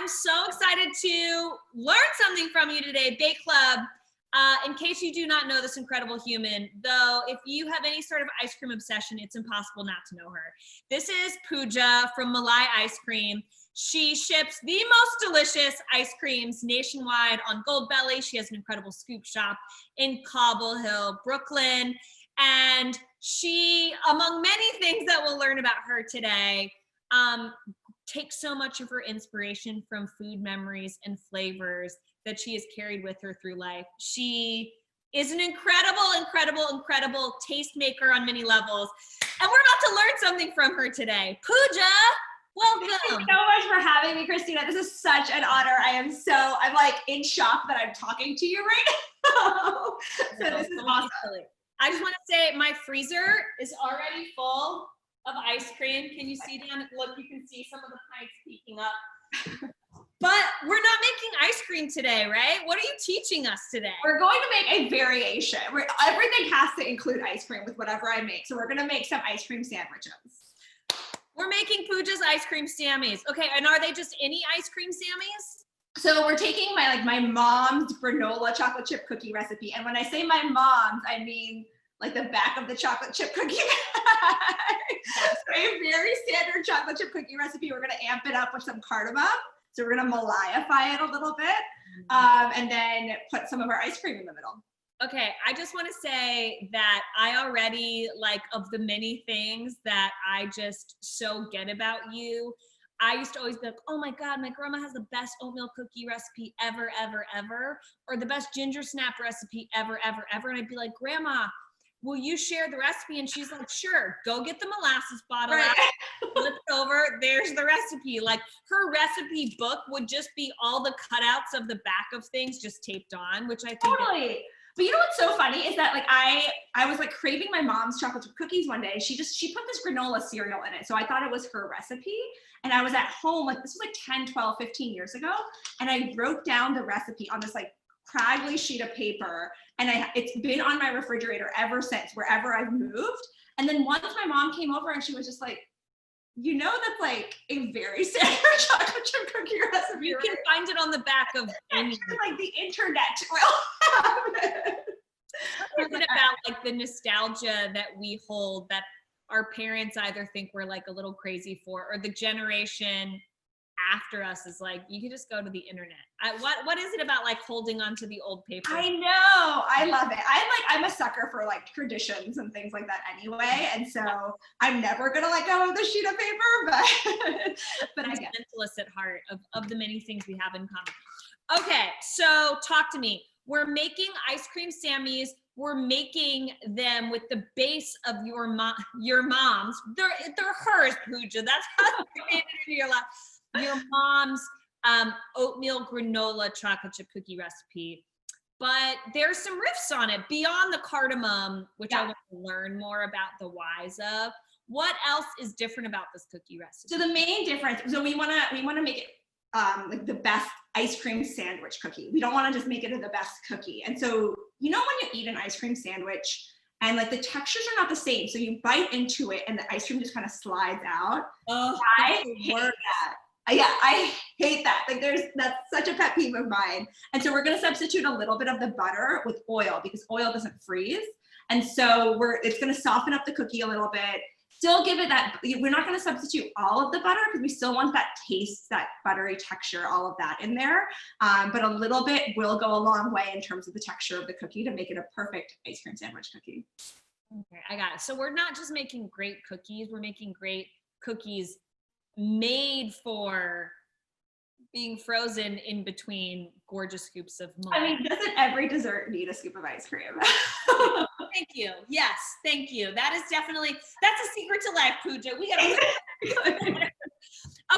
I'm so excited to learn something from you today, Bake Club. In case you do not know this incredible human, though, if you have any sort of ice cream obsession, it's impossible not to know her. This is Pooja from Malai Ice Cream. She ships the most delicious ice creams nationwide on Goldbelly. She has an incredible scoop shop in Cobble Hill, Brooklyn. And she, among many things that we'll learn about her today, takes so much of her inspiration from food memories and flavors that she has carried with her through life. She is an incredible tastemaker on many levels. And we're about to learn something from her today. Pooja, welcome. Thank you so much for having me, Christina. This is such an honor. I'm like in shock that I'm talking to you right now. So this is awesome. I just want to say my freezer is already full of ice cream. Can you see down? Look, you can see some of the pints peeking up. But we're not making ice cream today, right? What are you teaching us today? We're going to make a variation. Everything has to include ice cream with whatever I make. So we're going to make some ice cream sandwiches. We're making Pooja's ice cream sammies. Okay, and are they just any ice cream sammies? So we're taking my mom's granola chocolate chip cookie recipe. And when I say my mom's, I mean like the back of the chocolate chip cookie bag. A very standard chocolate chip cookie recipe. We're going to amp it up with some cardamom. So we're gonna Malaify it a little bit, and then put some of our ice cream in the middle. Okay, I just wanna say that I already, like, of the many things that I just so get about you, I used to always be like, oh my God, my grandma has the best oatmeal cookie recipe ever, or the best ginger snap recipe ever. And I'd be like, Grandma, will you share the recipe? And she's like, sure, go get the molasses bottle out, flip it over, there's the recipe. Like, her recipe book would just be all the cutouts of the back of things just taped on, which I think totally. But you know what's so funny is that, like, I was like craving my mom's chocolate chip cookies one day. She put this granola cereal in it. So I thought it was her recipe. And I was at home, like, this was like 10, 12, 15 years ago. And I wrote down the recipe on this like craggly sheet of paper, and it's been on my refrigerator ever since, wherever I've moved. And then once my mom came over and she was just like, you know, that's like a very standard chocolate chip cookie recipe. You can find it on the back of any. Like the internet will have it. What is it about, like, the nostalgia that we hold that our parents either think we're like a little crazy for, or the generation after us is like, you can just go to the internet. What is it about, like, holding on to the old paper? I know, I love it. I'm a sucker for like traditions and things like that anyway, and so I'm never gonna let go of the sheet of paper, but I get mentalist at heart of the many things we have in common. Okay, so talk to me. We're making ice cream sammies. We're making them with the base of your mom's. They're hers, Pooja. That's how you made it into your life. Your mom's oatmeal granola chocolate chip cookie recipe. But there's some riffs on it beyond the cardamom, which I want to learn more about the whys of. What else is different about this cookie recipe? So the main difference, so we wanna make it like the best ice cream sandwich cookie. We don't want to just make it the best cookie. And so, you know, when you eat an ice cream sandwich and like the textures are not the same, so you bite into it and the ice cream just kind of slides out. Oh, I hate that. Yeah, I hate that. Like, that's such a pet peeve of mine. And so we're going to substitute a little bit of the butter with oil because oil doesn't freeze. And so it's going to soften up the cookie a little bit. Still give it that, we're not going to substitute all of the butter because we still want that taste, that buttery texture, all of that in there. But a little bit will go a long way in terms of the texture of the cookie to make it a perfect ice cream sandwich cookie. Okay, I got it. So we're not just making great cookies, we're making great cookies made for being frozen in between gorgeous scoops of milk. I mean, doesn't every dessert need a scoop of ice cream? Thank you. Yes, thank you. That's a secret to life, Pooja. We gotta.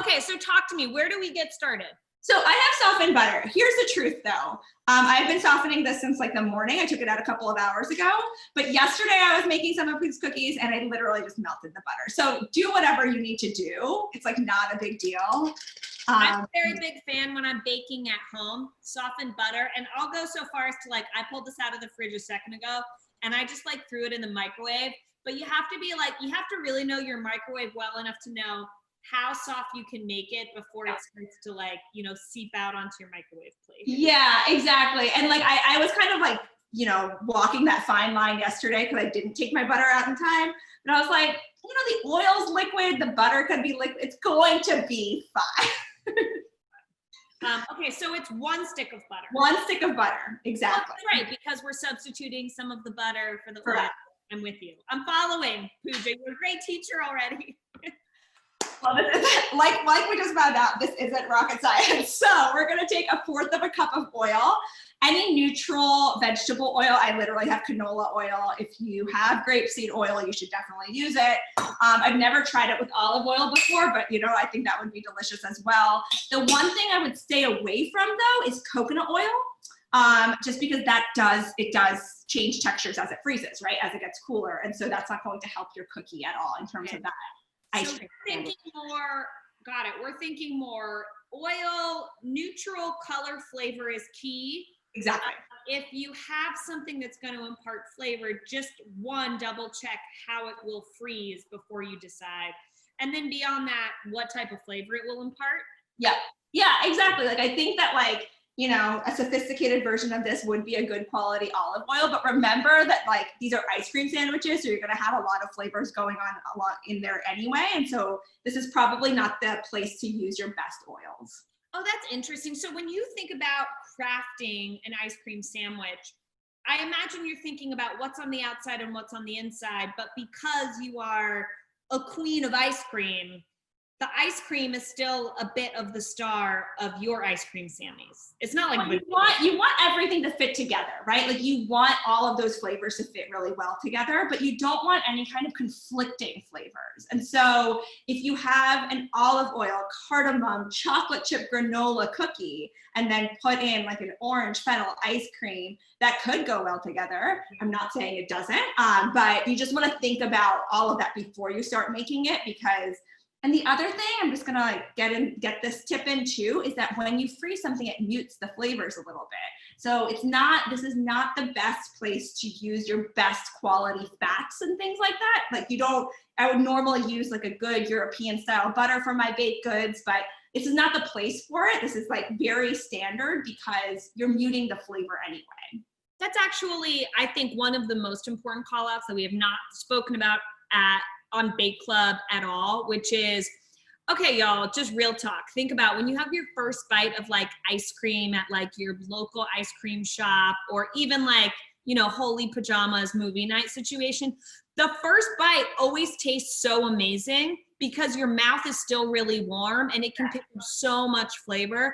Okay, so talk to me. Where do we get started? So I have softened butter. Here's the truth though. I've been softening this since like the morning. I took it out a couple of hours ago, but yesterday I was making some of these cookies and I literally just melted the butter. So do whatever you need to do. It's like not a big deal. I'm a very big fan when I'm baking at home, softened butter. And I'll go so far as to, like, I pulled this out of the fridge a second ago and I just like threw it in the microwave. But you have to be like, you have to really know your microwave well enough to know how soft you can make it before it starts to like, you know, seep out onto your microwave plate. Yeah, exactly. And like, I was kind of like, you know, walking that fine line yesterday because I didn't take my butter out in time. But I was like, you know, the oil's liquid, the butter could be liquid. It's going to be fine. Okay, so it's 1 stick of butter. 1 stick of butter, exactly. Well, that's right, because we're substituting some of the butter for the oil. Correct. I'm with you. I'm following, Pooja. You're a great teacher already. Well, this isn't, like we just found out, this isn't rocket science. So we're gonna take 1/4 of a cup of oil. Any neutral vegetable oil, I literally have canola oil. If you have grapeseed oil, you should definitely use it. I've never tried it with olive oil before, but you know, I think that would be delicious as well. The one thing I would stay away from though is coconut oil, just because it does change textures as it freezes, right? As it gets cooler. And so that's not going to help your cookie at all in terms of that ice cream. We're thinking more, got it. We're thinking more oil, neutral color flavor is key. Exactly. If you have something that's going to impart flavor, just double check how it will freeze before you decide. And then beyond that, what type of flavor it will impart. Yeah, yeah, exactly. Like, I think that like, you know, a sophisticated version of this would be a good quality olive oil, but remember that like these are ice cream sandwiches, so you're gonna have a lot of flavors going on a lot in there anyway. And so this is probably not the place to use your best oils. Oh, that's interesting. So when you think about crafting an ice cream sandwich, I imagine you're thinking about what's on the outside and what's on the inside, but because you are a queen of ice cream, the ice cream is still a bit of the star of your ice cream sammies. It's not like well, you want everything to fit together, right? Like you want all of those flavors to fit really well together, but you don't want any kind of conflicting flavors. And so if you have an olive oil, cardamom, chocolate chip granola cookie, and then put in like an orange fennel ice cream, that could go well together. I'm not saying it doesn't, but you just want to think about all of that before you start making it, because and the other thing, I'm just gonna like get this tip in too, is that when you freeze something, it mutes the flavors a little bit. So this is not the best place to use your best quality fats and things like that. Like I would normally use like a good European style butter for my baked goods, but this is not the place for it. This is like very standard because you're muting the flavor anyway. That's actually, I think, one of the most important call outs that we have not spoken about on Bake Club at all, which is, okay, y'all, just real talk. Think about when you have your first bite of like ice cream at like your local ice cream shop, or even like, you know, Holy Pajamas movie night situation. The first bite always tastes so amazing because your mouth is still really warm and it can pick up so much flavor.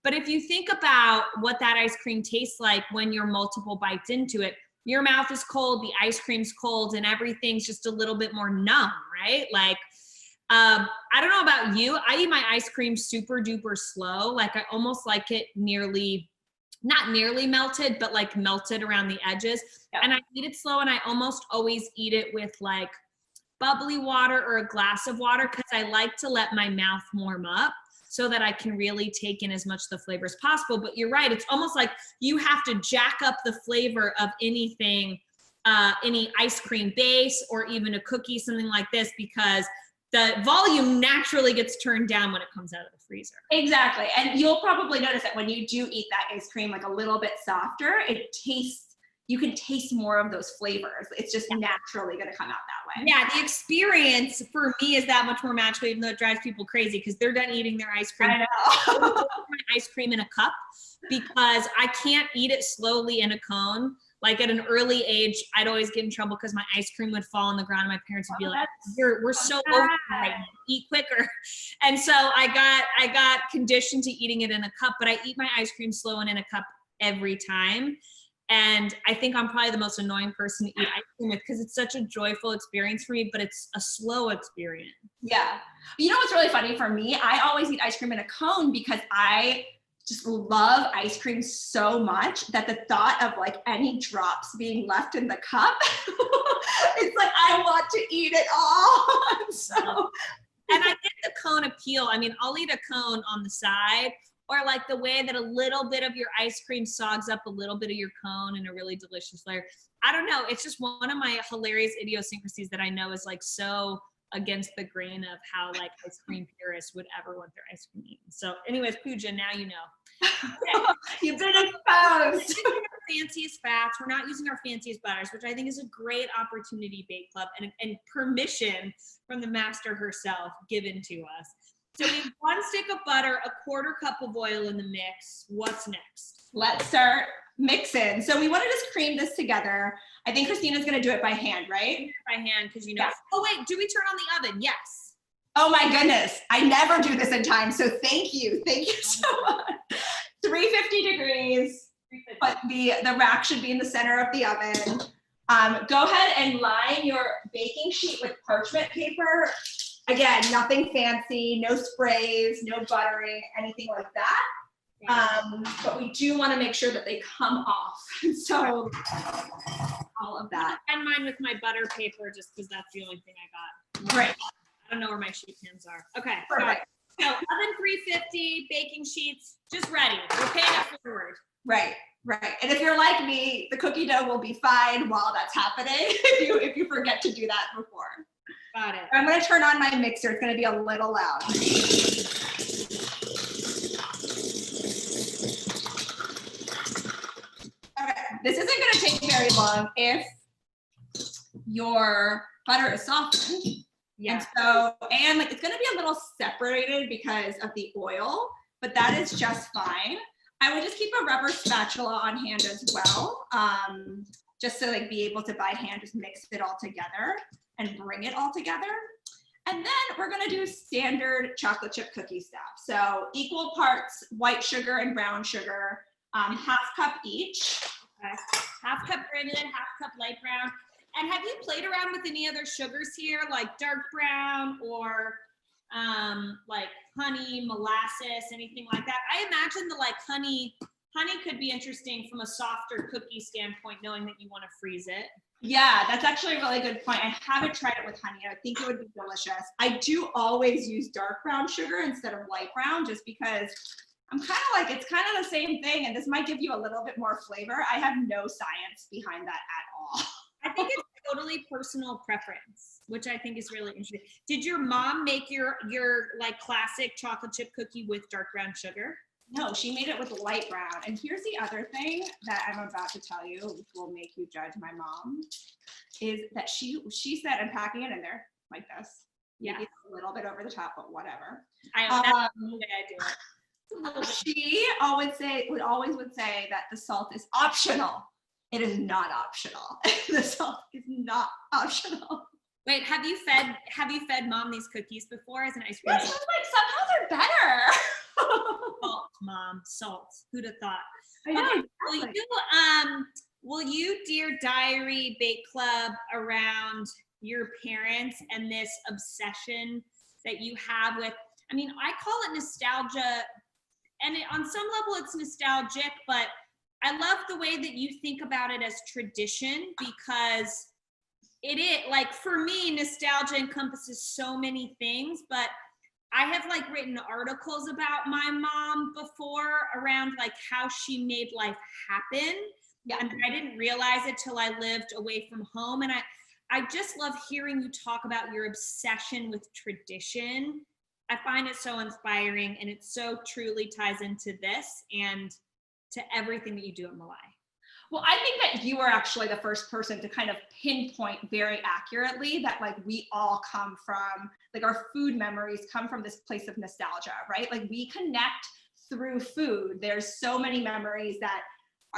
But if you think about what that ice cream tastes like when you're multiple bites into it, your mouth is cold, the ice cream's cold, and everything's just a little bit more numb, right? Like, I don't know about you, I eat my ice cream super duper slow. Like I almost like it not nearly melted, but like melted around the edges. Yeah. And I eat it slow, and I almost always eat it with like bubbly water or a glass of water, because I like to let my mouth warm up so that I can really take in as much of the flavor as possible. But you're right, it's almost like you have to jack up the flavor of anything, any ice cream base or even a cookie, something like this, because the volume naturally gets turned down when it comes out of the freezer. Exactly, and you'll probably notice that when you do eat that ice cream like a little bit softer, you can taste more of those flavors. It's just naturally gonna come out that way. Yeah, the experience for me is that much more magical, even though it drives people crazy because they're done eating their ice cream. I know. My ice cream in a cup, because I can't eat it slowly in a cone. Like at an early age, I'd always get in trouble because my ice cream would fall on the ground and my parents would be like, we're so over right now, eat quicker. And so I got conditioned to eating it in a cup, but I eat my ice cream slow and in a cup every time. And I think I'm probably the most annoying person to eat ice cream with because it's such a joyful experience for me, but it's a slow experience. Yeah. You know what's really funny for me? I always eat ice cream in a cone because I just love ice cream so much that the thought of like any drops being left in the cup, it's like I want to eat it all. So. And I get the cone appeal. I mean, I'll eat a cone on the side, or like the way that a little bit of your ice cream sogs up a little bit of your cone in a really delicious layer. I don't know. It's just one of my hilarious idiosyncrasies that I know is like so against the grain of how like ice cream purists would ever want their ice cream eaten. So anyways, Pooja, now you know. You've been exposed. Fanciest fats. We're not using our fanciest butters, which I think is a great opportunity, Bake Club, and permission from the master herself given to us. So we have 1 stick of butter, a 1/4 cup of oil in the mix. What's next? Let's start mixing. So we want to just cream this together. I think Christina's going to do it by hand, right? By hand, because you know. Yeah. Oh wait, do we turn on the oven? Yes. Oh my goodness. I never do this in time. So thank you. Thank you so much. 350 degrees. But the rack should be in the center of the oven. Go ahead and line your baking sheet with parchment paper. Again, nothing fancy, no sprays, no buttering, anything like that. But we do want to make sure that they come off. So all of that. And mine with my butter paper, just because that's the only thing I got. Great. I don't know where my sheet pans are. Okay. Perfect. So oven 350, baking sheets, just ready. We're paying it forward. Right. And if you're like me, the cookie dough will be fine while that's happening if you forget to do that before. Got it. I'm going to turn on my mixer. It's going to be a little loud. Okay, this isn't going to take very long if your butter is softened. Yeah. And like it's going to be a little separated because of the oil, but that is just fine. I would just keep a rubber spatula on hand as well, just to like be able to by hand just mix it all together and bring it all together. And then we're gonna do standard chocolate chip cookie stuff. So equal parts white sugar and brown sugar, 1/2 cup each. Okay. 1/2 cup granulated, 1/2 cup light brown. And have you played around with any other sugars here, like dark brown or like honey, molasses, anything like that? I imagine the like honey could be interesting from a softer cookie standpoint, knowing that you want to freeze it. Yeah, that's actually a really good point. I haven't tried it with honey. I think it would be delicious. I do always use dark brown sugar instead of light brown, just because I'm kind of like, it's kind of the same thing, and this might give you a little bit more flavor. I have no science behind that at all. I think it's totally personal preference, which I think is really interesting. Did your mom make your like classic chocolate chip cookie with dark brown sugar? No, she made it with light brown. And here's the other thing that I'm about to tell you, which will make you judge my mom, is that she said, I'm packing it in there like this. Yeah. Maybe a little bit over the top, but whatever. That's the way I do it. She always would say that the salt is optional. It is not optional. The salt is not optional. Wait, have you fed mom these cookies before as an ice cream? Yeah, she was like, somehow they're better. Salt, mom, salt. Who'd have thought? I know, Okay, exactly. will you, Dear Diary Bake Club, around your parents and this obsession that you have with, I mean, I call it nostalgia, and on some level it's nostalgic, but I love the way that you think about it as tradition, because it is, like, for me, nostalgia encompasses so many things, but I have like written articles about my mom before around like how she made life happen. Yeah. And I didn't realize it till I lived away from home. And I just love hearing you talk about your obsession with tradition. I find it so inspiring, and it so truly ties into this and to everything that you do at Malai. Well, I think that you were actually the first person to kind of pinpoint very accurately that like we all come from, like our food memories come from this place of nostalgia, right? Like we connect through food. There's so many memories that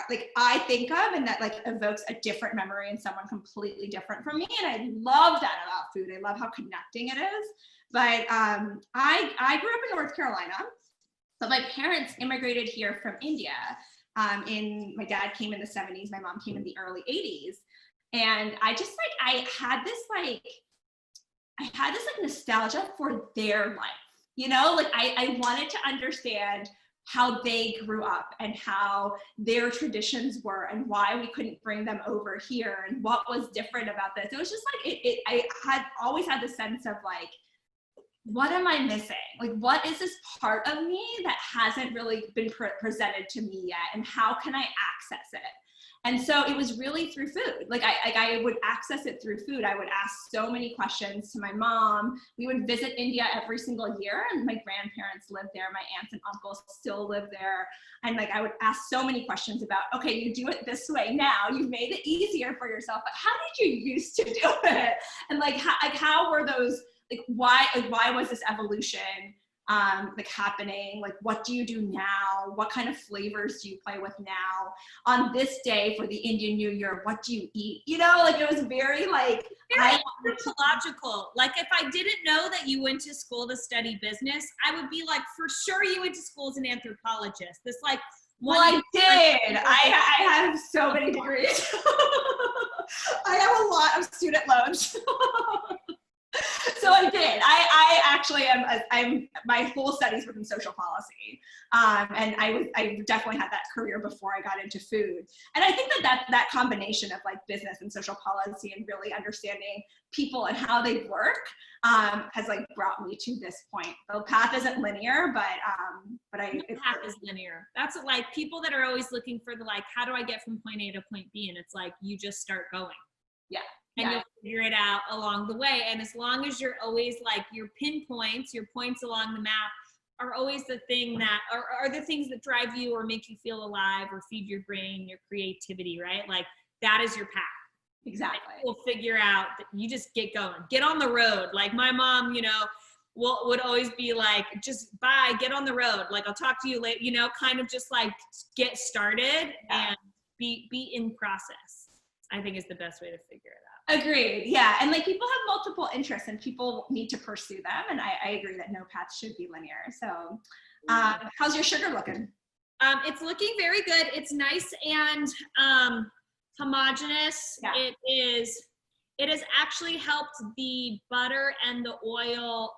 like I think of and that like evokes a different memory in someone completely different from me. And I love that about food. I love how connecting it is. But I grew up in North Carolina, but my parents immigrated here from India. My dad came in the 70s, my mom came in the early 80s. And I just like, I had this nostalgia for their life, you know, like I wanted to understand how they grew up and how their traditions were and why we couldn't bring them over here and what was different about this. It was just like, I had always had the sense of like, what am I missing? Like, what is this part of me that hasn't really been presented to me yet? And how can I access it? And so it was really through food. Like I would access it through food. I would ask so many questions to my mom. We would visit India every single year, and my grandparents lived there. My aunts and uncles still live there. And like I would ask so many questions about, okay, you do it this way now. You've made it easier for yourself, but how did you used to do it? And how were those, why was this evolution happening? Like, what do you do now? What kind of flavors do you play with now? On this day for the Indian New Year, what do you eat? You know, like it was very anthropological. Like if I didn't know that you went to school to study business, I would be like, for sure you went to school as an anthropologist. This like, well, I did. I have so many degrees. I have a lot of student loans. So I did. I actually am. My whole studies within social policy, and I definitely had that career before I got into food. And I think that combination of like business and social policy and really understanding people and how they work has like brought me to this point. The path isn't linear, but the path is linear. That's like people that are always looking for the like, how do I get from point A to point B? And it's like you just start going. Yeah. And you'll figure it out along the way. And as long as you're always like your pinpoints, your points along the map are always the thing that are the things that drive you or make you feel alive or feed your brain, your creativity, right? Like that is your path. Exactly. We'll figure out that you just get going, get on the road. Like my mom, you know, would always be like, just bye, get on the road. Like I'll talk to you later, you know, kind of just like get started and be in process, I think is the best way to figure it out. Agreed. Yeah. And like people have multiple interests and people need to pursue them. And I agree that no path should be linear. So how's your sugar looking? It's looking very good. It's nice and homogeneous. Yeah. It has actually helped the butter and the oil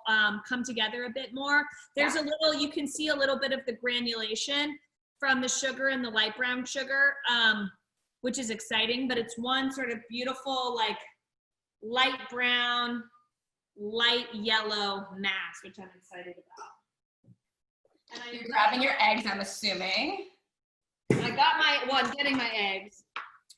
come together a bit more. There's a little, you can see a little bit of the granulation from the sugar and the light brown sugar. Which is exciting, but it's one sort of beautiful, like light brown, light yellow mass, which I'm excited about. And you're grabbing your eggs, I'm assuming. I got I'm getting my eggs.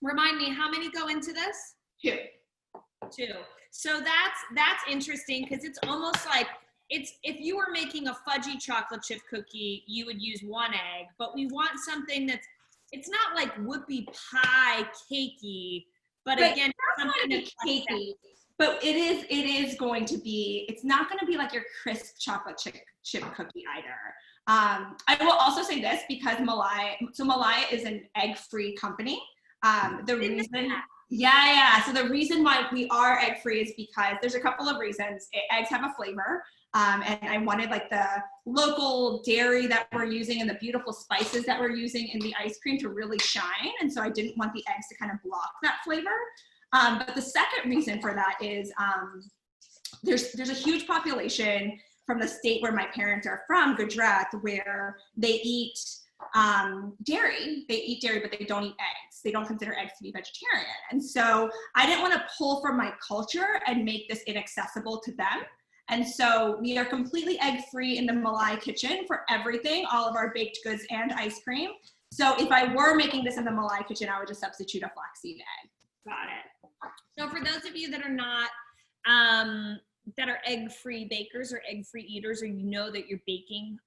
Remind me, how many go into this? Two. So that's interesting because it's almost like if you were making a fudgy chocolate chip cookie, you would use one egg, but we want something it's not like whoopie pie cakey, but again, it's something that's cakey. But it is going to be, it's not going to be like your crisp chocolate chip cookie either. I will also say this because Malai is an egg-free company. So the reason why we are egg-free is because there's a couple of reasons. Eggs have a flavor. And I wanted like the local dairy that we're using and the beautiful spices that we're using in the ice cream to really shine. And so I didn't want the eggs to kind of block that flavor. But the second reason for that is there's a huge population from the state where my parents are from, Gujarat, where they eat dairy. They eat dairy, but they don't eat eggs. They don't consider eggs to be vegetarian. And so I didn't want to pull from my culture and make this inaccessible to them. And so we are completely egg-free in the Malai kitchen for everything, all of our baked goods and ice cream. So if I were making this in the Malai kitchen, I would just substitute a flaxseed egg. Got it. So for those of you that are not, that are egg-free bakers or egg-free eaters, or you know that you're baking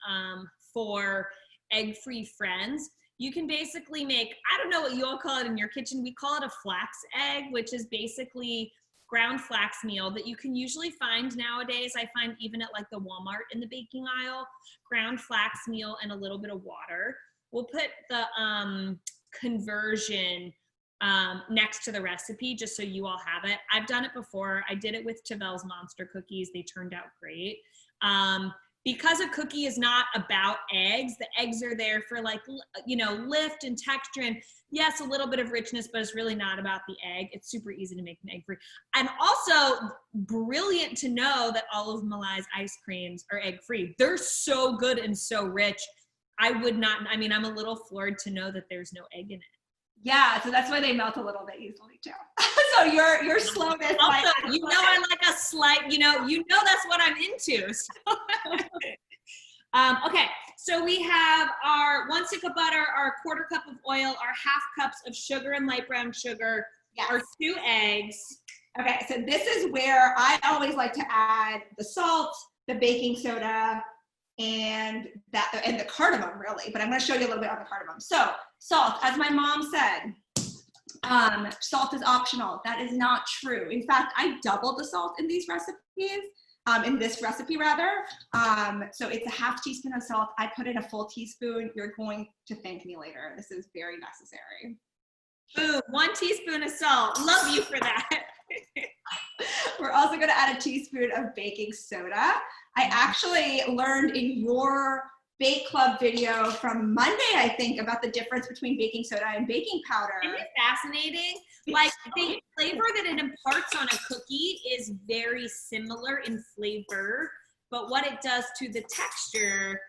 for egg-free friends, you can basically make, I don't know what you all call it in your kitchen, we call it a flax egg, which is basically ground flax meal that you can usually find nowadays. I find even at like the Walmart in the baking aisle, ground flax meal and a little bit of water. We'll put the conversion next to the recipe just so you all have it. I've done it before. I did it with Tavel's Monster cookies. They turned out great. Because a cookie is not about eggs, the eggs are there for like, you know, lift and texture and yes, a little bit of richness, but it's really not about the egg. It's super easy to make an egg free. And also brilliant to know that all of Malai's ice creams are egg free. They're so good and so rich. I'm a little floored to know that there's no egg in it. Yeah, so that's why they melt a little bit easily too. So your slowness. Also, I like a slight, you know that's what I'm into. So. Okay, So we have our 1 stick of butter, our 1/4 cup of oil, our 1/2 cups of sugar and light brown sugar, our 2 eggs. Okay, so this is where I always like to add the salt, the baking soda, and the cardamom, really. But I'm going to show you a little bit on the cardamom. So salt, as my mom said, salt is optional. That is not true. In fact, I doubled the salt in these recipes. In this recipe rather. So it's a 1/2 teaspoon of salt. I put in a full teaspoon. You're going to thank me later. This is very necessary. Boom, 1 teaspoon of salt. Love you for that. We're also gonna add a teaspoon of baking soda. I actually learned in your Bake Club video from Monday, I think, about the difference between baking soda and baking powder. Isn't it fascinating? Like the flavor that it imparts on a cookie is very similar in flavor, but what it does to the texture,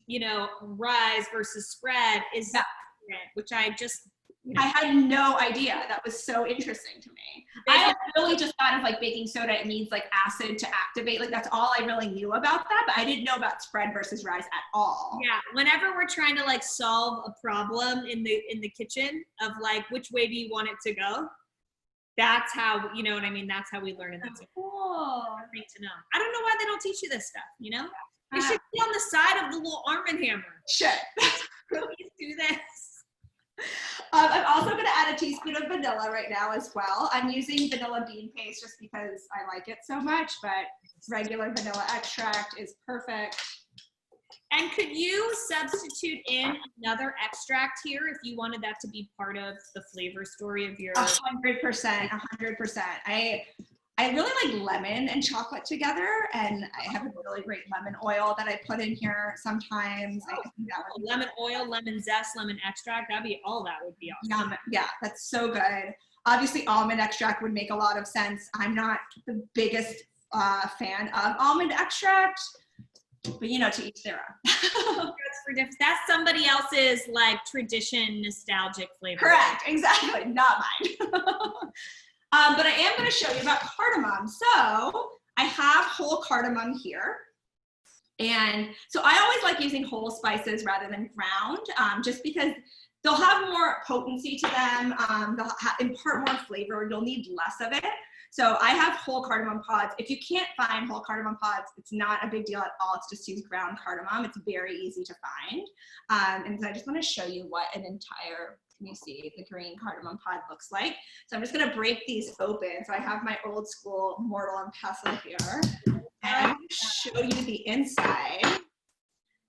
you know, rise versus spread is different, which I just, you know. I had no idea. That was so interesting to me. I really just thought of like baking soda, it needs like acid to activate. Like that's all I really knew about that, but I didn't know about spread versus rise at all. Yeah, whenever we're trying to like solve a problem in the kitchen of like which way do you want it to go, that's how, you know what I mean, that's how we learn, and that's cool. Great to know. I don't know why they don't teach you this stuff, you know? They should be on the side of the little Arm & Hammer. Should. Cookies do this. I'm also going to add a teaspoon of vanilla right now as well. I'm using vanilla bean paste just because I like it so much, but regular vanilla extract is perfect. And could you substitute in another extract here if you wanted that to be part of the flavor story of your? 100%, 100%. I really like lemon and chocolate together, and I have a really great lemon oil that I put in here sometimes. Oh, lemon oil, lemon zest, lemon extract, that would be awesome. Yeah, that's so good. Obviously, almond extract would make a lot of sense. I'm not the biggest fan of almond extract, but you know, to each their own. That's somebody else's like tradition, nostalgic flavor. Correct, exactly, not mine. But I am going to show you about cardamom. So I have whole cardamom here. And so I always like using whole spices rather than ground, just because they'll have more potency to them. They'll impart more flavor. You'll need less of it. So I have whole cardamom pods. If you can't find whole cardamom pods, it's not a big deal at all. It's just use ground cardamom. It's very easy to find. And so I just want to show you what an entire, can you see the green cardamom pod looks like? So I'm just going to break these open. So I have my old school mortar and pestle here. And I'm going to show you the inside.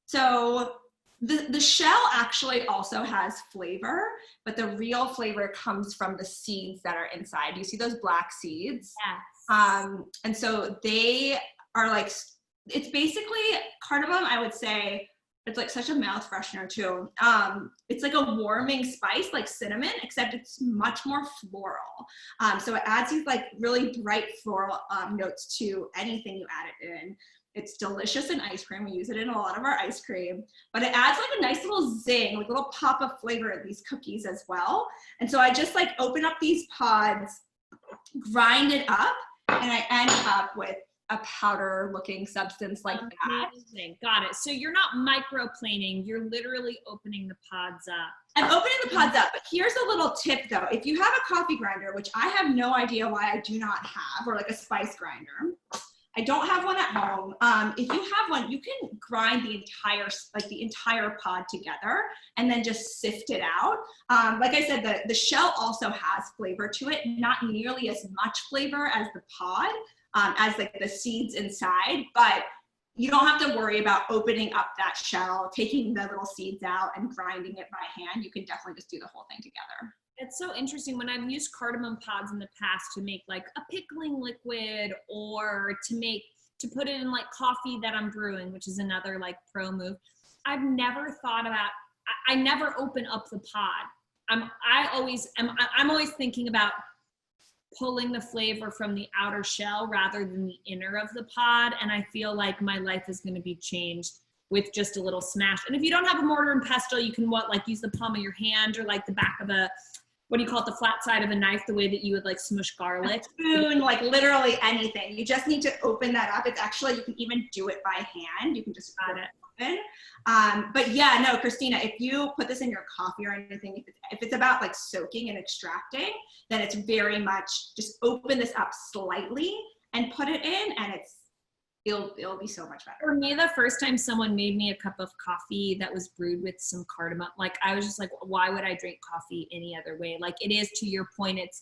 So the shell actually also has flavor, but the real flavor comes from the seeds that are inside. You see those black seeds? Yes. And so they are like, it's basically cardamom, I would say, it's like such a mouth freshener too. It's like a warming spice like cinnamon, except it's much more floral. So it adds these like really bright floral notes to anything you add it in. It's delicious in ice cream. We use it in a lot of our ice cream, but it adds like a nice little zing, like a little pop of flavor in these cookies as well. And so I just like open up these pods, grind it up, and I end up with a powder looking substance like that. Amazing. Got it. So you're not microplaning, you're literally opening the pods up. I'm opening the pods up, but here's a little tip though. If you have a coffee grinder, which I have no idea why I do not have, or like a spice grinder, I don't have one at home. If you have one, you can grind the entire pod together and then just sift it out. Like I said, the shell also has flavor to it, not nearly as much flavor as the pod, as like the seeds inside, but you don't have to worry about opening up that shell, taking the little seeds out and grinding it by hand. You can definitely just do the whole thing together. It's so interesting. When I've used cardamom pods in the past to make like a pickling liquid, or to put it in like coffee that I'm brewing, which is another like pro move, I've never thought about, I never open up the pod. I'm always thinking about pulling the flavor from the outer shell rather than the inner of the pod. And I feel like my life is going to be changed with just a little smash. And if you don't have a mortar and pestle, you can use the palm of your hand or like the back of a what do you call it, the flat side of a knife, the way that you would like smush garlic. A spoon, like literally anything. You just need to open that up. It's actually, you can even do it by hand. You can just Got it. open. But yeah, no, Christina, if you put this in your coffee or anything, if it's about like soaking and extracting, then it's very much just open this up slightly and put it in, and it'll be so much better. For me, the first time someone made me a cup of coffee that was brewed with some cardamom, like I was just like, why would I drink coffee any other way? Like it is, to your point, it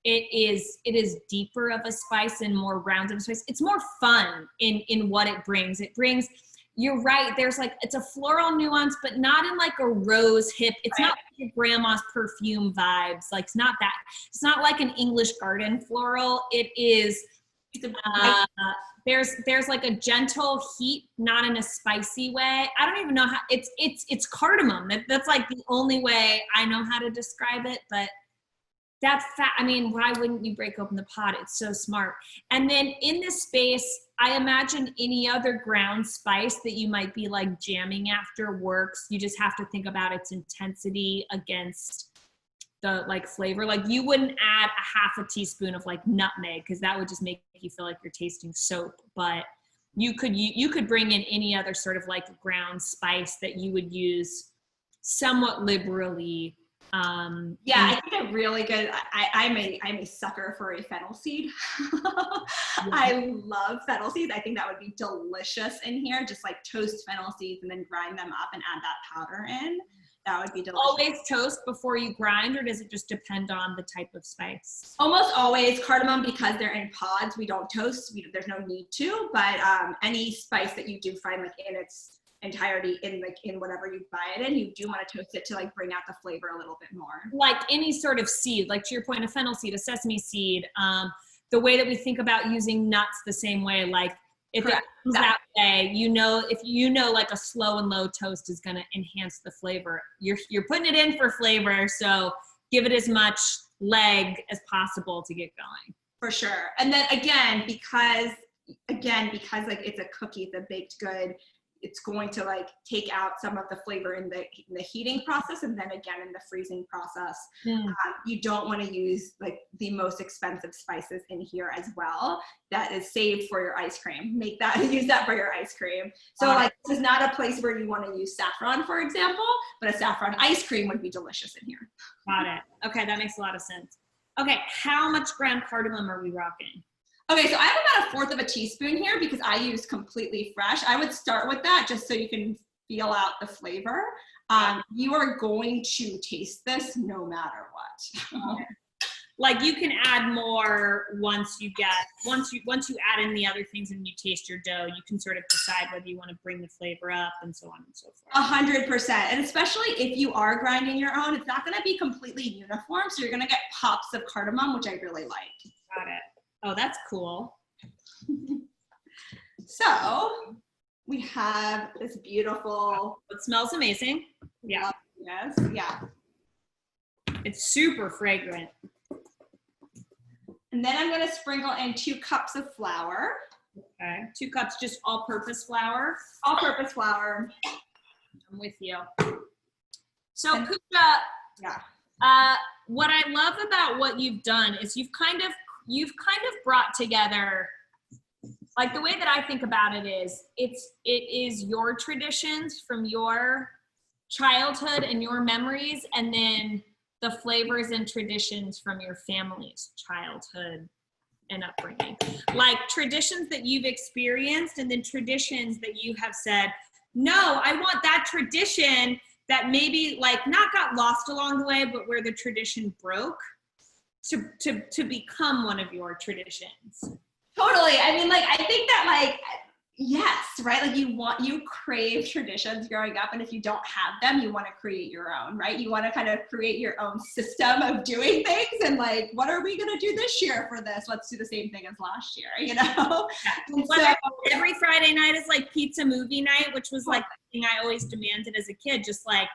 is deeper of a spice and more rounded of a spice. It's more fun in what it brings. It brings, you're right, there's like, it's a floral nuance, but not in like a rose hip. It's not like your grandma's perfume vibes. Like it's not that. It's not like an English garden floral. It is, there's like a gentle heat, not in a spicy way. I don't even know how, it's cardamom. That's like the only way I know how to describe it, but that's I mean, why wouldn't you break open the pot? It's so smart. And then in this space, I imagine any other ground spice that you might be like jamming after works. You just have to think about its intensity against the like flavor. Like you wouldn't add a half a teaspoon of like nutmeg, because that would just make you feel like you're tasting soap. But you could bring in any other sort of like ground spice that you would use somewhat liberally. Yeah, I think a really good, I'm a sucker for a fennel seed. I love fennel seeds. I think that would be delicious in here. Just like toast fennel seeds and then grind them up and add that powder in. That would be delicious. Always toast before you grind, or does it just depend on the type of spice? Almost always. Cardamom, because they're in pods, we don't toast. There's no need to, but any spice that you do find like in its entirety in whatever you buy it in, you do want to toast it to like bring out the flavor a little bit more. Like any sort of seed, like to your point, a fennel seed, a sesame seed, the way that we think about using nuts the same way, like if Correct. It comes that way, if you know like a slow and low toast is going to enhance the flavor. You're putting it in for flavor, so give it as much leg as possible to get going. For sure. And then again, because like it's a cookie, it's a baked good, it's going to like take out some of the flavor in the heating process, and then again in the freezing process. You don't want to use like the most expensive spices in here as well. That is saved for your ice cream. Use that for your ice cream. So like this is not a place where you want to use saffron, for example, but a saffron ice cream would be delicious in here. Got it. Okay, that makes a lot of sense. Okay, how much ground cardamom are we rocking? Okay, so I have about 1/4 of a teaspoon here because I use completely fresh. I would start with that just so you can feel out the flavor. You are going to taste this no matter what. Like you can add more once you add in the other things and you taste your dough, you can sort of decide whether you want to bring the flavor up and so on and so forth. 100%. And especially if you are grinding your own, it's not going to be completely uniform. So you're going to get pops of cardamom, which I really like. Got it. Oh, that's cool. So we have this beautiful. It smells amazing. Yeah. Yes. Yeah. It's super fragrant. And then I'm going to sprinkle in 2 cups of flour. Okay. 2 cups, just all-purpose flour. All-purpose flour. I'm with you. So Pooja, what I love about what you've done is you've kind of brought together, like the way that I think about it is, it is your traditions from your childhood and your memories, and then the flavors and traditions from your family's childhood and upbringing. Like traditions that you've experienced, and then traditions that you have said, no, I want that tradition that maybe like not got lost along the way, but where the tradition broke to become one of your traditions. Totally. I mean, like, I think that like, yes, right? Like you crave traditions growing up, and if you don't have them, you want to create your own, right? You want to kind of create your own system of doing things, and like, what are we going to do this year for this? Let's do the same thing as last year, you know? So, every Friday night is like pizza movie night, which was like the thing I always demanded as a kid, just like,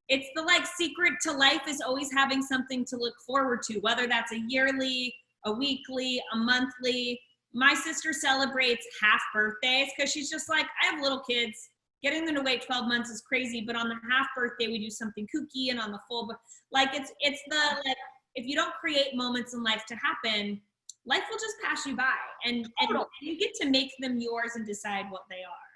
it's the like secret to life is always having something to look forward to, whether that's a yearly, a weekly, a monthly. My sister celebrates half birthdays because she's just like, I have little kids. getting them to wait 12 months is crazy, but on the half birthday, we do something kooky, and on the full, like it's the, like, if you don't create moments in life to happen, life will just pass you by, and you get to make them yours and decide what they are.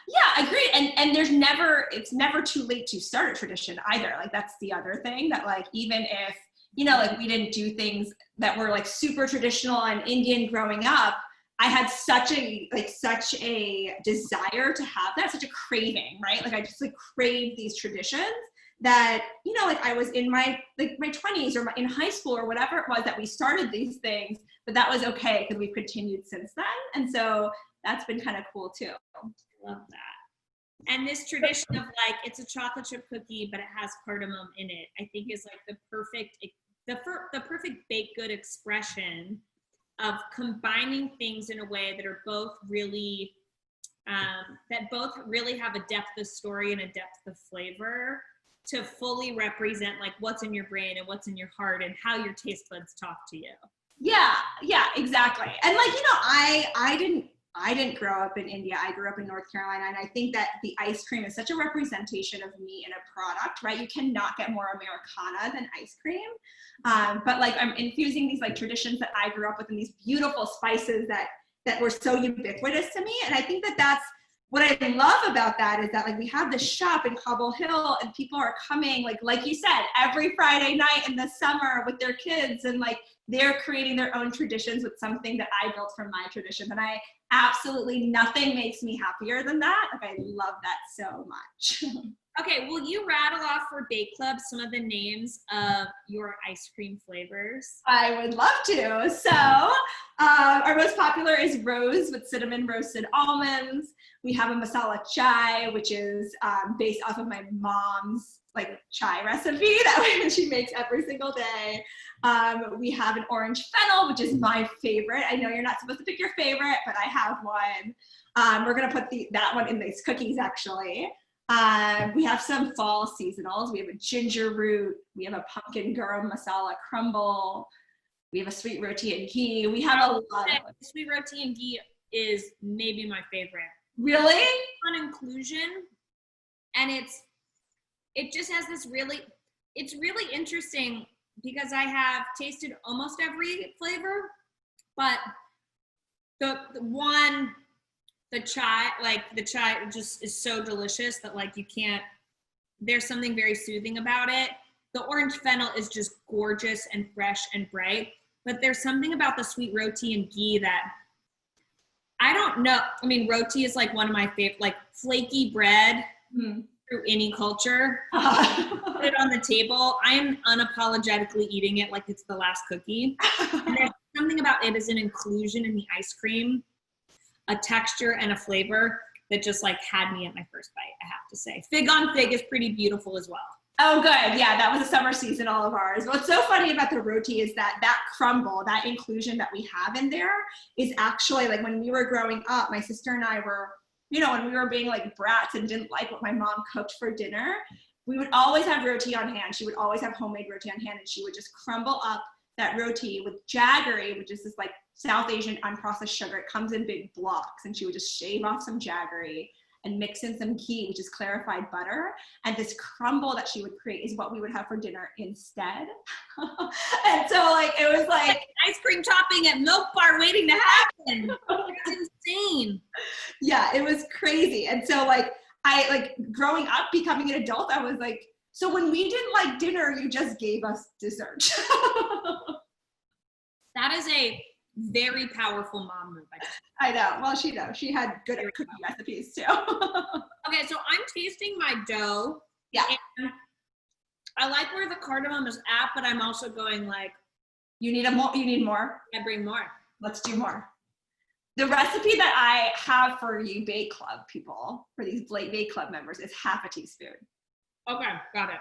Yeah, agreed. And it's never too late to start a tradition either. Like, that's the other thing, that like, even if, you know, like we didn't do things that were like super traditional and Indian growing up, I had such a desire to have that, such a craving, right? Like, I just like craved these traditions that, you know, like I was in my 20s or in high school or whatever it was that we started these things, but that was okay because we've continued since then. And so that's been kind of cool too. Love that. And this tradition of like, it's a chocolate chip cookie, but it has cardamom in it, I think is like the perfect baked good expression of combining things in a way that are both really, that both really have a depth of story and a depth of flavor to fully represent like what's in your brain and what's in your heart and how your taste buds talk to you. Yeah, exactly. And like, you know, I didn't grow up in India. I grew up in North Carolina. And I think that the ice cream is such a representation of me in a product, right? You cannot get more Americana than ice cream. But like, I'm infusing these like traditions that I grew up with and these beautiful spices that were so ubiquitous to me. And I think that that's what I love about that, is that like we have this shop in Cobble Hill and people are coming, like you said, every Friday night in the summer with their kids, and like they're creating their own traditions with something that I built from my tradition. And I absolutely, nothing makes me happier than that. Like, I love that so much. Okay, will you rattle off for Bake Club some of the names of your ice cream flavors? I would love to. So our most popular is rose with cinnamon roasted almonds. We have a masala chai, which is based off of my mom's like chai recipe that she makes every single day. We have an orange fennel, which is my favorite. I know you're not supposed to pick your favorite, but I have one. We're gonna put that one in these cookies actually. We have some fall seasonals. We have a ginger root. We have a pumpkin garam masala crumble. We have a sweet roti and ghee. We have a lot of sweet roti and ghee is maybe my favorite. Really? Fun inclusion, and it just has this it's really interesting because I have tasted almost every flavor, but the chai just is so delicious that like there's something very soothing about it. The orange fennel is just gorgeous and fresh and bright, but there's something about the sweet roti and ghee that I don't know. I mean, roti is like one of my favorite, like flaky bread through any culture. Put it on the table. I am unapologetically eating it like it's the last cookie. And there's something about it as an inclusion in the ice cream, a texture and a flavor that just like had me at my first bite, I have to say. Fig on fig is pretty beautiful as well. Oh, good. Yeah, that was a summer seasonal of ours. What's so funny about the roti is that crumble, that inclusion that we have in there is actually like when we were growing up, my sister and I were, you know, when we were being like brats and didn't like what my mom cooked for dinner, we would always have roti on hand. She would always have homemade roti on hand, and she would just crumble up that roti with jaggery, which is this like South Asian unprocessed sugar. It comes in big blocks, and she would just shave off some jaggery and mix in some ghee, which is clarified butter. And this crumble that she would create is what we would have for dinner instead. And so like, it was like ice cream topping at Milk Bar waiting to happen. It's insane. Yeah, it was crazy. And so like, I like growing up, becoming an adult, I was like, so when we didn't like dinner, you just gave us dessert. That is a very powerful mom move. I know. Well, she knows. She had good cooking recipes too. Okay, so I'm tasting my dough. Yeah. And I like where the cardamom is at, but I'm also going like, you need more? I bring more. Let's do more. The recipe that I have for you Bake Club people, for these Bake Club members, is half a teaspoon. Okay, got it.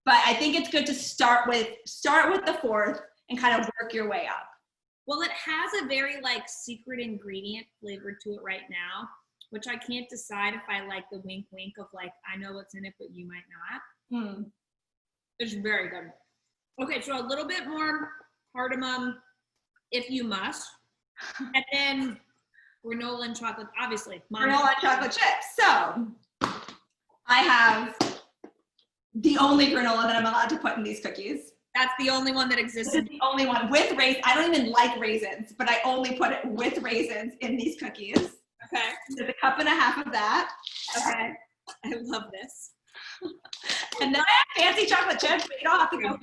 But I think it's good to start with the fourth and kind of work your way up. Well, it has a very like secret ingredient flavor to it right now, which I can't decide if I like the wink wink of like, I know what's in it, but you might not. It's very good. Okay, so a little bit more cardamom if you must. And then granola and chocolate, obviously. Granola and chocolate chips. So I have the only granola that I'm allowed to put in these cookies. That's the only one that exists. This is the only one with raisins. I don't even like raisins, but I only put it with raisins in these cookies. Okay. There's a cup and a half of that. Okay. I love this. And then I have fancy chocolate chips, but you don't have to go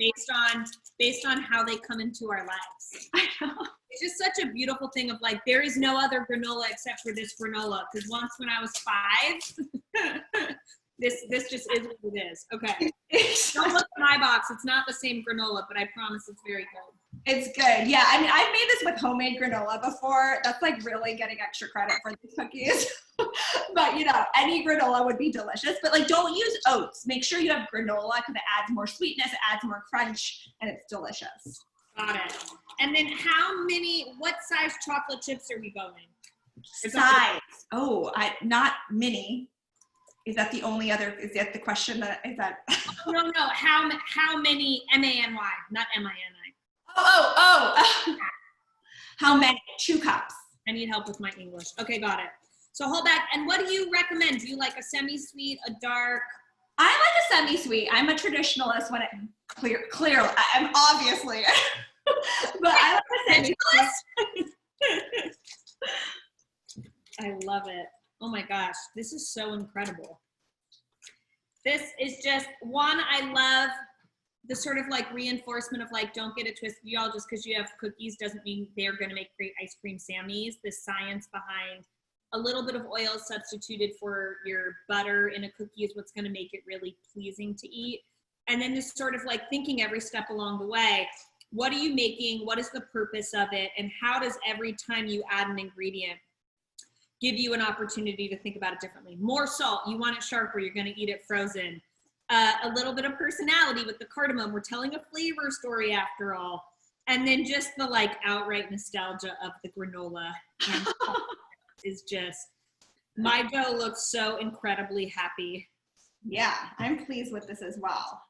based on how they come into our lives. I know. It's just such a beautiful thing of like, there is no other granola except for this granola. Because once when I was 5, this just is what it is. Okay. Don't look at my box. It's not the same granola, but I promise it's very good. It's good. Yeah. I mean, I've made this with homemade granola before. That's like really getting extra credit for these cookies. But you know, any granola would be delicious, but like don't use oats. Make sure you have granola because it adds more sweetness, it adds more crunch, and it's delicious. Got it. And then what size chocolate chips are we going? Size. Oh, not mini. Is that the only other, is that the question is that? No. How many, M-A-N-Y, not M-I-N-I. Oh. How many? 2 cups. I need help with my English. Okay, got it. So hold back. And what do you recommend? Do you like a semi-sweet, a dark? I like a semi-sweet. I'm a traditionalist when it clearly. I'm obviously, but I like a semi-sweet. I love it. Oh my gosh, this is so incredible. This is just one, I love the sort of like reinforcement of like, don't get it twisted, y'all, just because you have cookies doesn't mean they're going to make great ice cream sammies. The science behind a little bit of oil substituted for your butter in a cookie is what's going to make it really pleasing to eat. And then just sort of like thinking every step along the way, what are you making? What is the purpose of it? And how does every time you add an ingredient give you an opportunity to think about it differently? More salt, you want it sharper, you're going to eat it frozen. A little bit of personality with the cardamom. We're telling a flavor story after all. And then just the like outright nostalgia of the granola is just, my dough looks so incredibly happy. Yeah, I'm pleased with this as well.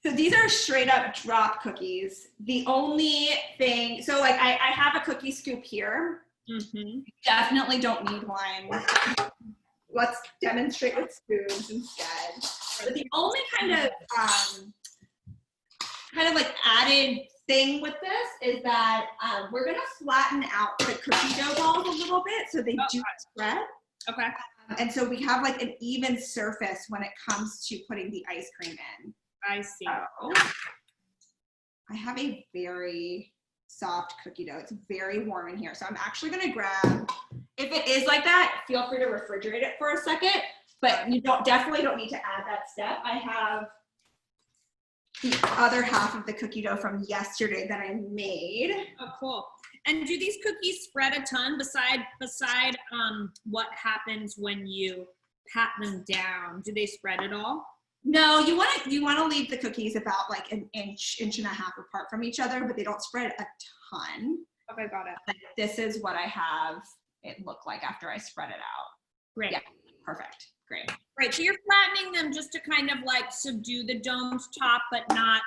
So these are straight up drop cookies. The only thing, so like I have a cookie scoop here. Mm-hmm. Definitely don't need one. Let's demonstrate with spoons instead. But the only kind of like added thing with this is that we're gonna flatten out the cookie dough balls a little bit so they do spread. Okay. And so we have like an even surface when it comes to putting the ice cream in. I see. So, I have a very soft cookie dough. It's very warm in here. So I'm actually gonna grab, if it is like that, feel free to refrigerate it for a second, but you definitely don't need to add that step. I have the other half of the cookie dough from yesterday that I made. Oh, cool. And do these cookies spread a ton beside what happens when you pat them down? Do they spread at all? No, you want to leave the cookies about like an inch and a half apart from each other, but they don't spread a ton. Okay, got it. But this is what I have it look like after I spread it out. Great. Yeah, perfect. Great. Right, so you're flattening them just to kind of like subdue the domed top, but not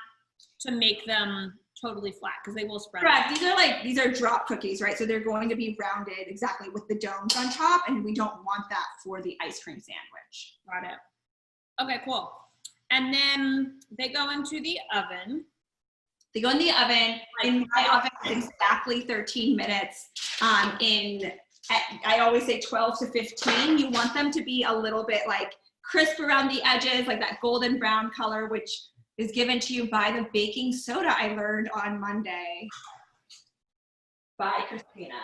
to make them totally flat because they will spread. Correct. These are drop cookies, right? So they're going to be rounded exactly with the domes on top, and we don't want that for the ice cream sandwich. Got it. Okay, cool. And then they go into the oven. They go in the oven. In my oven, exactly 13 minutes. I always say 12 to 15. You want them to be a little bit like crisp around the edges, like that golden brown color, which is given to you by the baking soda I learned on Monday by Christina.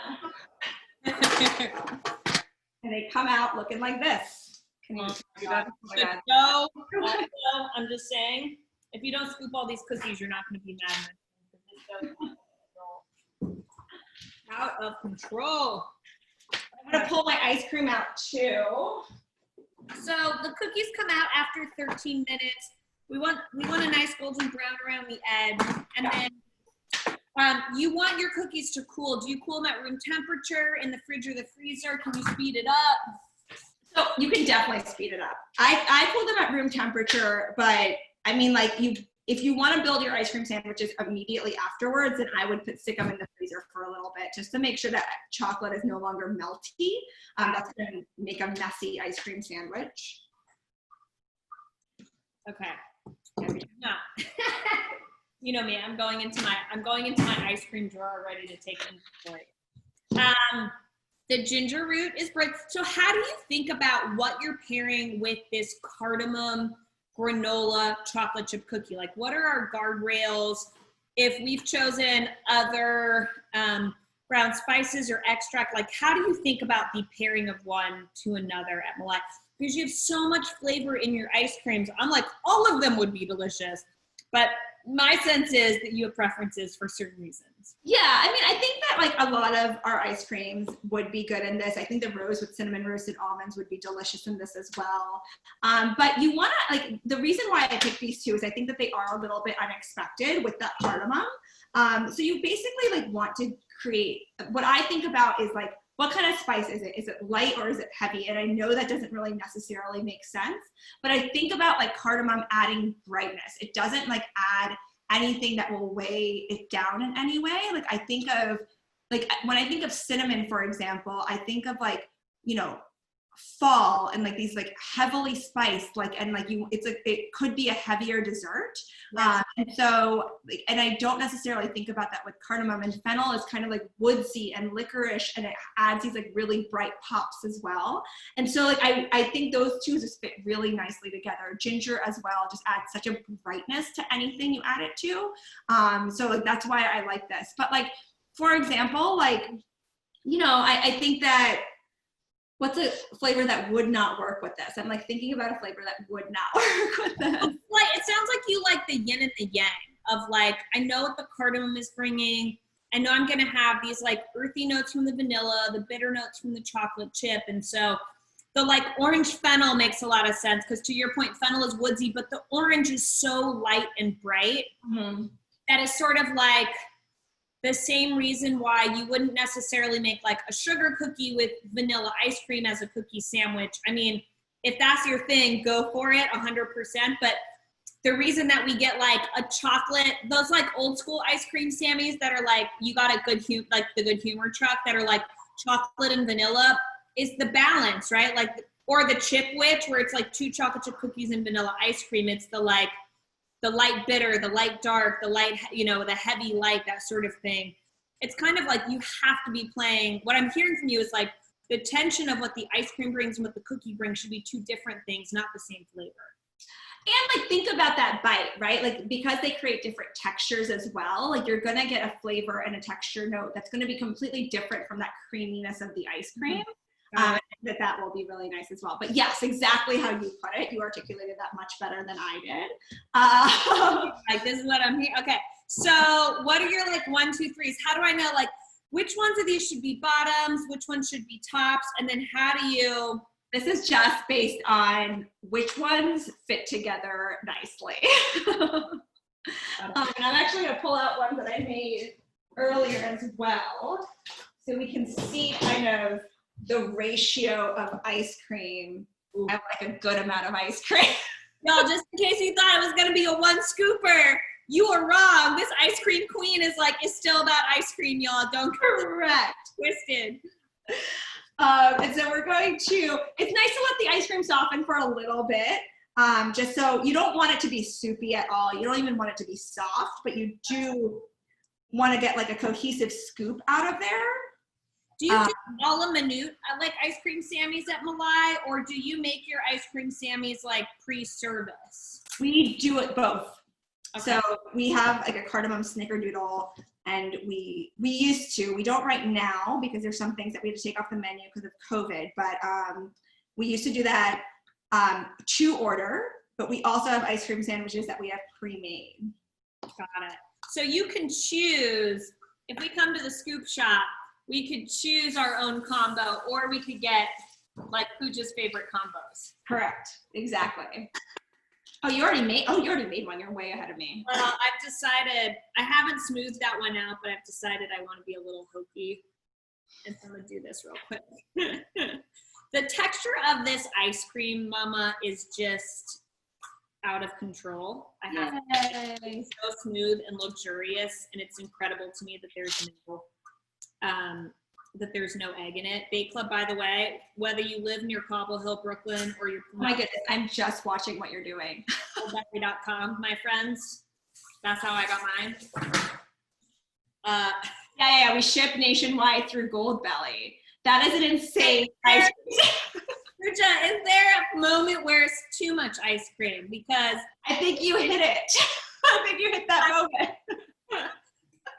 And they come out looking like this. Can you see that? Oh my God. No, I'm just saying, if you don't scoop all these cookies, you're not going to be mad. Out of control. I'm going to pull my ice cream out too. So the cookies come out after 13 minutes. We want a nice golden brown around the edge, and then you want your cookies to cool. Do you cool them at room temperature in the fridge or the freezer? Can you speed it up? So you can definitely speed it up. I cool them at room temperature, but I mean, like if you want to build your ice cream sandwiches immediately afterwards, then I would stick them in the freezer for a little bit just to make sure that chocolate is no longer melty. That's going to make a messy ice cream sandwich. Okay. No. You know me, I'm going into my ice cream drawer ready to take inventory. The ginger root is great. So how do you think about what you're pairing with this cardamom granola chocolate chip cookie? Like, what are our guardrails if we've chosen other brown spices or extract? Like, how do you think about the pairing of one to another at Malai? Because you have so much flavor in your ice creams. I'm like, all of them would be delicious. But my sense is that you have preferences for certain reasons. Yeah, I mean, I think that like a lot of our ice creams would be good in this. I think the rose with cinnamon roasted almonds would be delicious in this as well. But you want to, like, the reason why I picked these two is I think that they are a little bit unexpected with that cardamom. So you basically like want to create, what I think about is like, what kind of spice is it? Is it light or is it heavy? And I know that doesn't really necessarily make sense, but I think about like cardamom adding brightness. It doesn't like add anything that will weigh it down in any way. Like I think of, like when I think of cinnamon, for example, I think of like, you know, fall and like these like heavily spiced, like, and like it's like, it could be a heavier dessert. Yes. And so, and I don't necessarily think about that with cardamom, and fennel is kind of like woodsy and licorice, and it adds these like really bright pops as well. And so like, I think those two just fit really nicely together. Ginger as well just adds such a brightness to anything you add it to. So like, that's why I like this. But like, for example, like, you know, I think that, what's a flavor that would not work with this? I'm like thinking about a flavor that would not work with this. Like, it sounds like you like the yin and the yang of like, I know what the cardamom is bringing. I know I'm going to have these like earthy notes from the vanilla, the bitter notes from the chocolate chip. And so the like orange fennel makes a lot of sense because to your point, fennel is woodsy, but the orange is so light and bright that is sort of like the same reason why you wouldn't necessarily make like a sugar cookie with vanilla ice cream as a cookie sandwich. I mean, if that's your thing, go for it 100%. But the reason that we get like a chocolate, those like old school ice cream sammies that are like, you got a good like the Good Humor truck that are like chocolate and vanilla is the balance, right? Like, or the chip witch where it's like 2 chocolate chip cookies and vanilla ice cream. It's the like, the light bitter, the light dark, the light, you know, the heavy light, that sort of thing. It's kind of like you have to be playing. What I'm hearing from you is like the tension of what the ice cream brings and what the cookie brings should be 2 different things, not the same flavor. And like, think about that bite, right? Like, because they create different textures as well, like you're gonna get a flavor and a texture note that's gonna be completely different from that creaminess of the ice cream. That will be really nice as well. But yes, exactly how you put it. You articulated that much better than I did. Like, this is what I'm here. Okay. So what are your like 1, 2, 3s? How do I know like which ones of these should be bottoms, which ones should be tops? And then how do you, this is just based on which ones fit together nicely. And I'm actually gonna pull out one that I made earlier as well. So we can see kind of the ratio of ice cream and like a good amount of ice cream. Y'all, just in case you thought it was gonna be a 1 scooper, you were wrong. This ice cream queen is still about ice cream, y'all. Don't get Correct. twisted. And so we're going to, it's nice to let the ice cream soften for a little bit. Just so you don't want it to be soupy at all. You don't even want it to be soft, but you do want to get like a cohesive scoop out of there. Do you do a la minute like ice cream sammies at Malai, or do you make your ice cream sammies like pre-service? We do it both. Okay. So we have like a cardamom snickerdoodle, and we used to, we don't right now because there's some things that we had to take off the menu because of COVID, but we used to do that to order, but we also have ice cream sandwiches that we have pre-made. Got it. So you can choose, if we come to the scoop shop, we could choose our own combo, or we could get like Pooja's favorite combos. Correct. Exactly. Oh, you already made one. You're way ahead of me. Well, I've decided, I haven't smoothed that one out, but I've decided I want to be a little hokey. And so I'm going to do this real quick. The texture of this ice cream, mama, is just out of control. I have it's so smooth and luxurious, and it's incredible to me that there's no that there's no egg in it. Bake Club, by the way, whether you live near Cobble Hill, Brooklyn, or you're Oh my goodness, I'm just watching what you're doing. Goldbelly.com, my friends. That's how I got mine. Yeah, we ship nationwide through Goldbelly. That is an insane ice cream. Pooja, is there a moment where it's too much ice cream? Because I think you hit it. I think you hit that moment.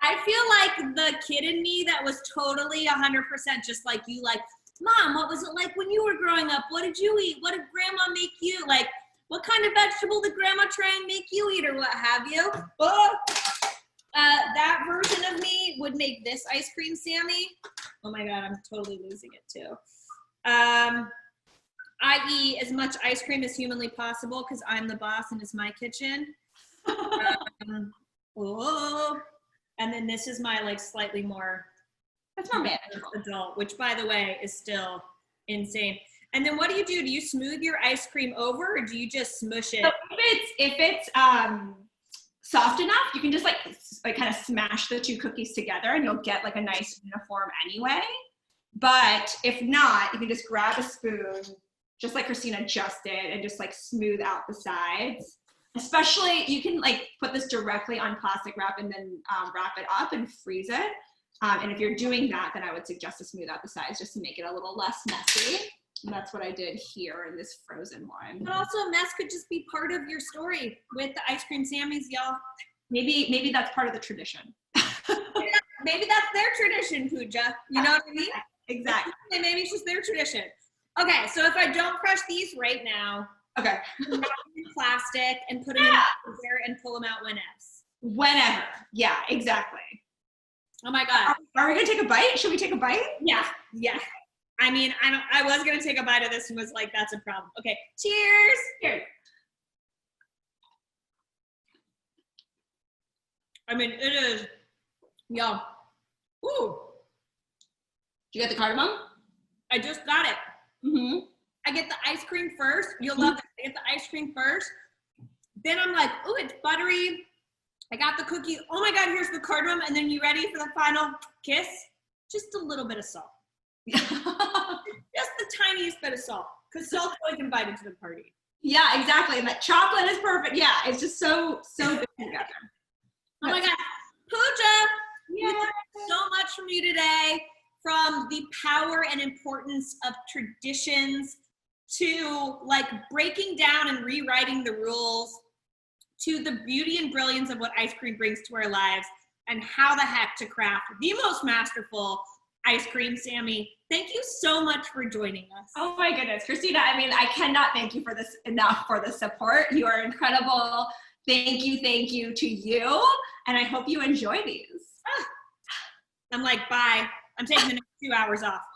I feel like the kid in me that was totally 100% just like you, like, Mom, what was it like when you were growing up? What did you eat? What did Grandma make you? Like, what kind of vegetable did Grandma try and make you eat, or what have you? Oh. That version of me would make this ice cream, Sammy. Oh my God, I'm totally losing it too. I eat as much ice cream as humanly possible because I'm the boss and it's my kitchen. And then this is my like slightly more, that's more manageable adult, which by the way is still insane. And then what do? Do you smooth your ice cream over, or do you just smush it? So if it's soft enough, you can just like kind of smash the two cookies together and you'll get like a nice uniform anyway. But if not, you can just grab a spoon, just like Christina just did, and just like smooth out the sides. Especially, you can like put this directly on plastic wrap and then wrap it up and freeze it. And if you're doing that, then I would suggest to smooth out the sides just to make it a little less messy. And that's what I did here in this frozen one. But also, mess could just be part of your story with the ice cream Sammies, y'all. Maybe that's part of the tradition. Maybe that's their tradition, Pooja. You know what I mean? Exactly. Maybe it's just their tradition. Okay, so if I don't crush these right now, okay, in plastic and put them in the freezer and pull them out whenever. Yeah, exactly. Oh my God. Are we gonna take a bite? Should we take a bite? Yeah. I mean, I was gonna take a bite of this and was like, that's a problem. Okay, cheers. Cheers. I mean, it is, yum. Ooh. Did you get the cardamom? I just got it. Mm-hmm. I get the ice cream first. You'll love it. I get the ice cream first. Then I'm like, ooh, it's buttery. I got the cookie. Oh my God, here's the cardamom. And then you ready for the final kiss? Just a little bit of salt. Just the tiniest bit of salt. Because salt's always invited to the party. Yeah, exactly. And that chocolate is perfect. Yeah, it's just so good together. Oh my God. Pooja, we learned so much from you today, from the power and importance of traditions to like breaking down and rewriting the rules, to the beauty and brilliance of what ice cream brings to our lives, and how the heck to craft the most masterful ice cream. Sammy, thank you so much for joining us. Oh my goodness, Christina, I mean, I cannot thank you for this enough for the support. You are incredible. Thank you to you. And I hope you enjoy these. I'm like, bye. I'm taking the next 2 hours off. Bye.